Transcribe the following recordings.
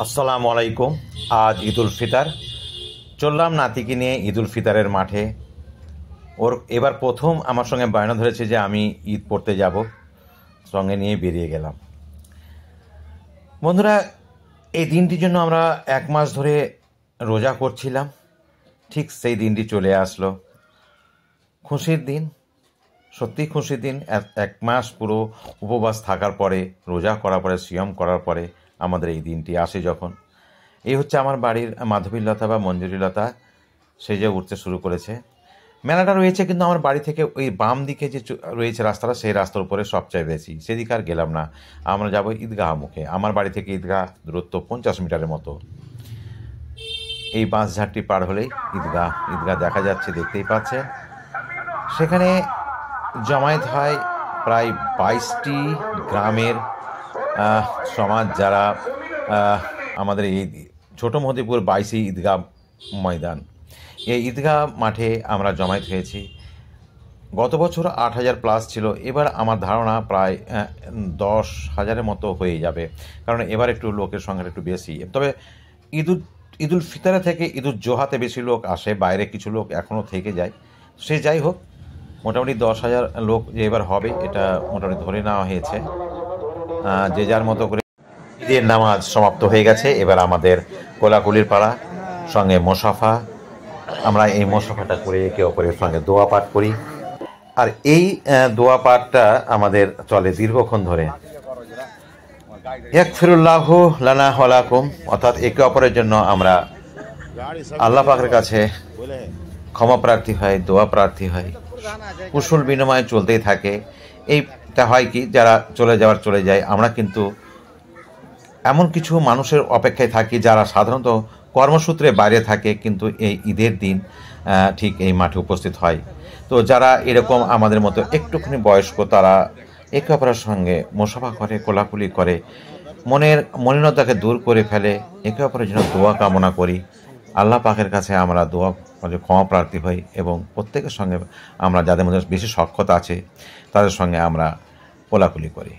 আসসালামু আলাইকুম। আজ ঈদুল ফিতর, চললাম নাতিকে নিয়ে ঈদুল ফিতরের মাঠে। ওর এবার প্রথম আমার সঙ্গে বায়না ধরেছে যে আমি ঈদ পড়তে যাব, সঙ্গে নিয়ে বেরিয়ে গেলাম। বন্ধুরা, এই দিনটির জন্য আমরা 1 মাস ধরে রোজা করছিলাম। ঠিক সেই দিনটি চলে আসলো। খুশির দিন, সত্যি খুশির দিন। 1 মাস পুরো উপবাস থাকার পরে, রোজা করার পরে, সিয়াম করার পরে আমাদের এই দিনটি আসে যখন। এই হচ্ছে আমার বাড়ির মাধবীলতা বা মঞ্জুরিলতা, সেজে উঠতে শুরু করেছে। মেলাটা রয়েছে কিন্তু আমার বাড়ি থেকে ওই বাম দিকে যে রয়েছে রাস্তাটা, সেই রাস্তার উপরে সবচেয়ে বেশি। সেদিকে আর গেলাম না। আমরা যাব ঈদগাহ মুখে। আমার বাড়ি থেকে ঈদগাহ দূরত্ব 50 মিটারের মতো। এই বাঁশঝাড়টি পার হলেই ঈদগাহ দেখা যাচ্ছে, দেখতেই পাচ্ছে। সেখানে জমায়েত হয় প্রায় 22টি গ্রামের সমাজ, যারা আমাদের এই ছোটো মহদিপুর 22 ঈদগাহ ময়দান, এই ঈদগাহ মাঠে আমরা জমায়েত হয়েছি। গত বছর 8,000 প্লাস ছিল, এবার আমার ধারণা প্রায় 10,000-এর মতো হয়ে যাবে, কারণ এবার একটু লোকের সংখ্যাটা একটু বেশি। তবে ঈদুল ফিতরে থেকে ঈদুল জোহাতে বেশি লোক আসে, বাইরে কিছু লোক এখনও থেকে যায়। সে যাই হোক, মোটামুটি 10,000 লোক যে এবার হবে, এটা মোটামুটি ধরে নেওয়া হয়েছে। যে যার মতো করে ঈদের নামাজ সমাপ্ত হয়ে গেছে। এবার আমাদের কোলাকুলির পাড়া, সঙ্গে মোসাফা। আমরা এই মোসাফাটা করে একে অপরের সঙ্গে দোয়া পাঠ করি। আর এই দোয়া পাঠটা আমাদের চলে দীর্ঘক্ষণ ধরে। ইয়াগফিরুল্লাহু লানা ওয়া লাকুম, অর্থাৎ একে অপরের জন্য আমরা আল্লাহ পাকের কাছে ক্ষমা প্রার্থী হয়, দোয়া প্রার্থী হয়। কুশল বিনিময় চলতেই থাকে। এইটা হয় কি, যারা চলে যাওয়ার চলে যায়। আমরা কিন্তু এমন কিছু মানুষের অপেক্ষায় থাকি যারা সাধারণত কর্মসূত্রে বাইরে থাকে, কিন্তু এই ঈদের দিন ঠিক এই মাঠে উপস্থিত হয়। তো যারা এরকম আমাদের মতো একটুখানি বয়স্ক, তারা একে অপরের সঙ্গে মোসাফা করে, কোলাকুলি করে, মনের মলিনতাকে দূর করে ফেলে। একে অপরের জন্য দোয়া কামনা করি। আল্লাহ পাকের কাছে আমরা দোয়া ক্ষমা প্রার্থী হই, এবং প্রত্যেকের সঙ্গে আমরা যাদের মধ্যে বেশি সক্ষতা আছে তাদের সঙ্গে আমরা কোলাকুলি করি।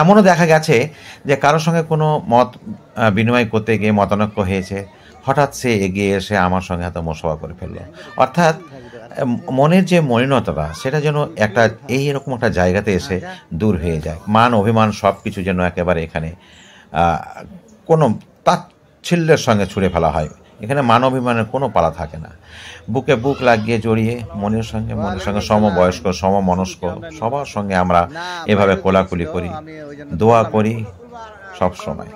এমনও দেখা গেছে যে কারোর সঙ্গে কোনো মত বিনিময় করতে গিয়ে মতানৈক্য হয়েছে, হঠাৎ সে এগিয়ে এসে আমার সঙ্গে হয়তো মোসাফা করে ফেলল। অর্থাৎ মনের যে মলিনতাটা, সেটা যেন এইরকম একটা জায়গাতে এসে দূর হয়ে যায়। মান অভিমান সব কিছু যেন একেবারে এখানে কোনো তাচ্ছিল্যের সঙ্গে ছুঁড়ে ফেলা হয়। এখানে মান অভিমানের কোনো পালা থাকে না। বুকে বুক লাগিয়ে জড়িয়ে মনের সঙ্গে সমবয়স্ক, সমমনস্ক সবার সঙ্গে আমরা এভাবে কোলাকুলি করি, দোয়া করি। সব সময়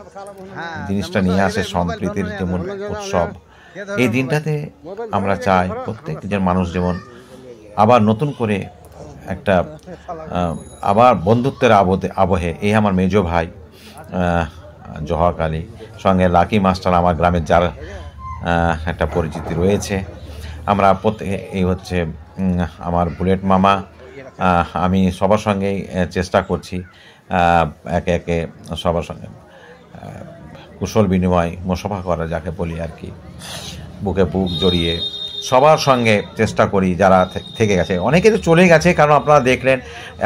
জিনিসটা নিয়ে আসে সম্প্রীতির যেমন উৎসব। এই দিনটাতে আমরা চাই প্রত্যেকজন মানুষ যেমন আবার নতুন করে একটা আবার বন্ধুত্বের আবহে। এই আমার মেজো ভাই জহর আলী, সঙ্গে লাকি মাস্টার, আমার গ্রামের যার একটা পরিচিতি রয়েছে। আমরা প্রত্যেকে, এই হচ্ছে আমার বুলেট মামা, আমি সবার সঙ্গেই চেষ্টা করছি একে একে সবার সঙ্গে কুশল বিনিময়, মোসাফা করা যাকে বলি আর কি। বুকে বুক জড়িয়ে সবার সঙ্গে চেষ্টা করি। যারা থেকে গেছে, অনেকে তো চলে গেছে, কারণ আপনারা দেখলেন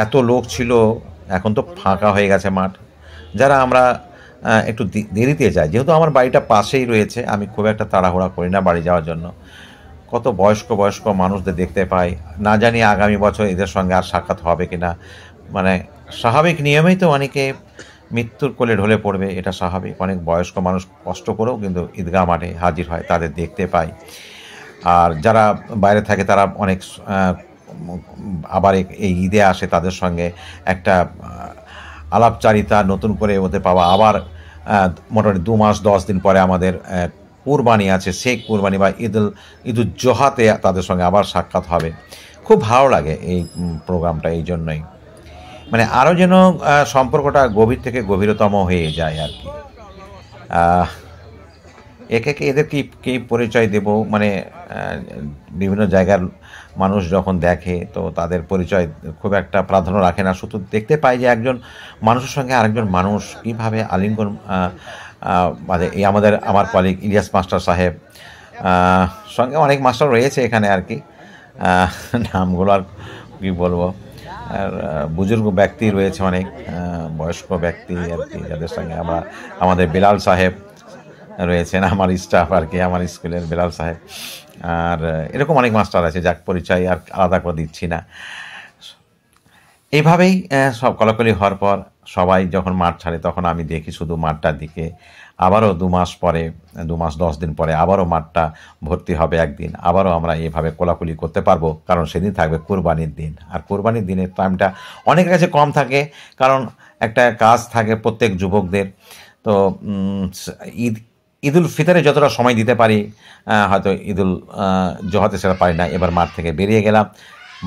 এত লোক ছিল, এখন তো ফাঁকা হয়ে গেছে মাঠ। যারা আমরা একটু দেরিতে যাই, যেহেতু আমার বাড়িটা পাশেই রয়েছে, আমি খুব একটা তাড়াহুড়া করি না বাড়ি যাওয়ার জন্য। কত বয়স্ক মানুষদের দেখতে পাই, না জানি আগামী বছর এদের সঙ্গে আর সাক্ষাৎ হবে কিনা। মানে স্বাভাবিক নিয়মেই তো অনেকে মৃত্যুর কোলে ঢলে পড়বে, এটা স্বাভাবিক। অনেক বয়স্ক মানুষ কষ্ট করেও কিন্তু ঈদগাহ মাঠে হাজির হয়, তাদের দেখতে পাই। আর যারা বাইরে থাকে তারা অনেক আবার এই ঈদে আসে, তাদের সঙ্গে একটা আলাপচারিতা নতুন করে ওদের পাওয়া। আবার মোটামুটি 2 মাস 10 দিন পরে আমাদের কুরবানি আছে, সেই কুরবানি বা ঈদুল জোহাতে তাদের সঙ্গে আবার সাক্ষাৎ হবে। খুব ভালো লাগে এই প্রোগ্রামটা, এই জন্যই মানে আরও যেন সম্পর্কটা গভীর থেকে গভীরতম হয়ে যায় আর কি। একে এদের কি পরিচয় দেব, মানে বিভিন্ন জায়গার মানুষ যখন দেখে তো তাদের পরিচয় খুব একটা প্রাধান্য রাখে না, শুধু দেখতে পাই যে একজন মানুষের সঙ্গে আরেকজন মানুষ কীভাবে আলিঙ্গন মানে এই আমার কলিগ ইলিয়াস মাস্টার সাহেব, সঙ্গে অনেক মাস্টার রয়েছে এখানে আর কি, নামগুলো আর কী বলবো। আর বুজুর্গ ব্যক্তি রয়েছে, অনেক বয়স্ক ব্যক্তি আর কি, যাদের সঙ্গে আমাদের বিলাল সাহেব, রয়েছেন আমার স্টাফ আর কি, আমার স্কুলের বেলাল সাহেব। আর এরকম অনেক মাস্টার আছে, যাক পরিচয় আর আলাদা করে দিচ্ছি না। এইভাবেই সব কলাকলি হওয়ার পর সবাই যখন মাঠ ছাড়ে তখন আমি দেখি শুধু মাঠটার দিকে। আবারও 2 মাস পরে, 2 মাস 10 দিন পরে আবারও মাঠটা ভর্তি হবে একদিন। আবারও আমরা এভাবে কোলাকুলি করতে পারবো, কারণ সেদিন থাকবে কোরবানির দিন। আর কোরবানির দিনের টাইমটা অনেকের কাছে কম থাকে, কারণ একটা কাজ থাকে প্রত্যেক যুবকদের। তো ঈদ ঈদুল ফিতরে যতটা সময় দিতে পারি, হয়তো ঈদুল জোহাতে সেটা পারি না। এবার মাঠ থেকে বেরিয়ে গেলাম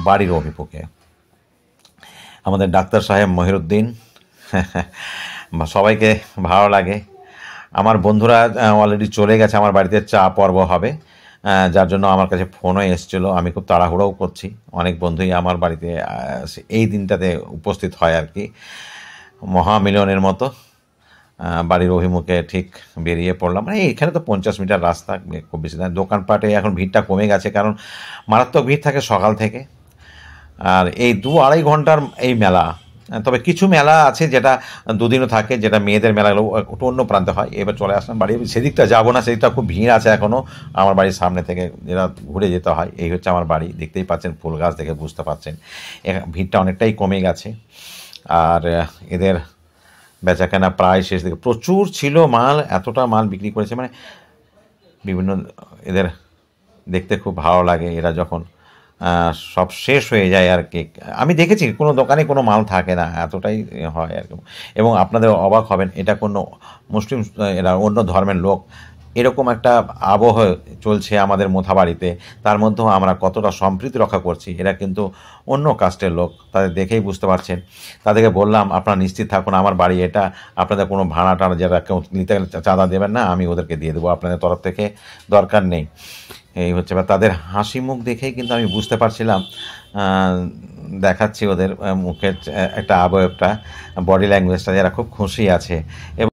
বাড়ির অভিমুখে। আমাদের ডাক্তার সাহেব মহিরুদ্দিন, সবাইকে ভালো লাগে। আমার বন্ধুরা অলরেডি চলে গেছে, আমার বাড়িতে চা পর্ব হবে, যার জন্য আমার কাছে ফোনও এসেছিলো। আমি খুব তাড়াহুড়োও করছি। অনেক বন্ধুই আমার বাড়িতে এই দিনটাতে উপস্থিত হয় আর কি, মহামিলনের মতো। বাড়ির অভিমুখে ঠিক বেরিয়ে পড়লাম। মানে এখানে তো 50 মিটার রাস্তা, খুব বেশি না। দোকানপাটে এখন ভিড়টা কমে গেছে, কারণ মারাত্মক ভিড় থাকে সকাল থেকে। আর এই 2-2.5 ঘন্টার এই মেলা, তবে কিছু মেলা আছে যেটা 2 দিনও থাকে, যেটা মেয়েদের মেলাগুলো একটু অন্য প্রান্তে হয়। এবার চলে আসলাম বাড়ি, সেদিকটা যাবো না, সেদিকটা খুব ভিড় আছে এখনও। আমার বাড়ির সামনে থেকে যেটা ঘুরে যেতে হয়। এই হচ্ছে আমার বাড়ি, দেখতেই পাচ্ছেন, ফুল গাছ দেখে বুঝতে পারছেন ভিড়টা অনেকটাই কমে গেছে। আর এদের বেচাকেনা প্রায় শেষ দিকে, প্রচুর ছিল মাল, এতটা মাল বিক্রি করেছে, মানে বিভিন্ন, এদের দেখতে খুব ভালো লাগে এরা যখন সব শেষ হয়ে যায় আর কি। আমি দেখেছি কোনো দোকানে কোনো মাল থাকে না, এতটাই হয় আর কি। এবং আপনাদের অবাক হবেন, এটা কোনো মুসলিম, এরা অন্য ধর্মের লোক, এরকম একটা আবহ চলছে আমাদের মোথাবাড়িতে, তার মধ্যেও আমরা কতটা সম্প্রীতি রক্ষা করছি। এরা কিন্তু অন্য কাস্টের লোক, তাদের দেখেই বুঝতে পারছেন। তাদেরকে বললাম আপনারা নিশ্চিত থাকুন, আমার বাড়ি এটা, আপনাদের কোনো ভাড়া টাড়া যারা কেউ নিতে চাঁদা দেবেন না, আমি ওদেরকে দিয়ে দেবো, আপনাদের তরফ থেকে দরকার নেই। এই হচ্ছে বা তাদের হাসি মুখ দেখেই কিন্তু আমি বুঝতে পারছিলাম, দেখাচ্ছি ওদের মুখের একটা আবয়বটা, বডি ল্যাঙ্গুয়েজটা, যারা খুব খুশি আছে। এবং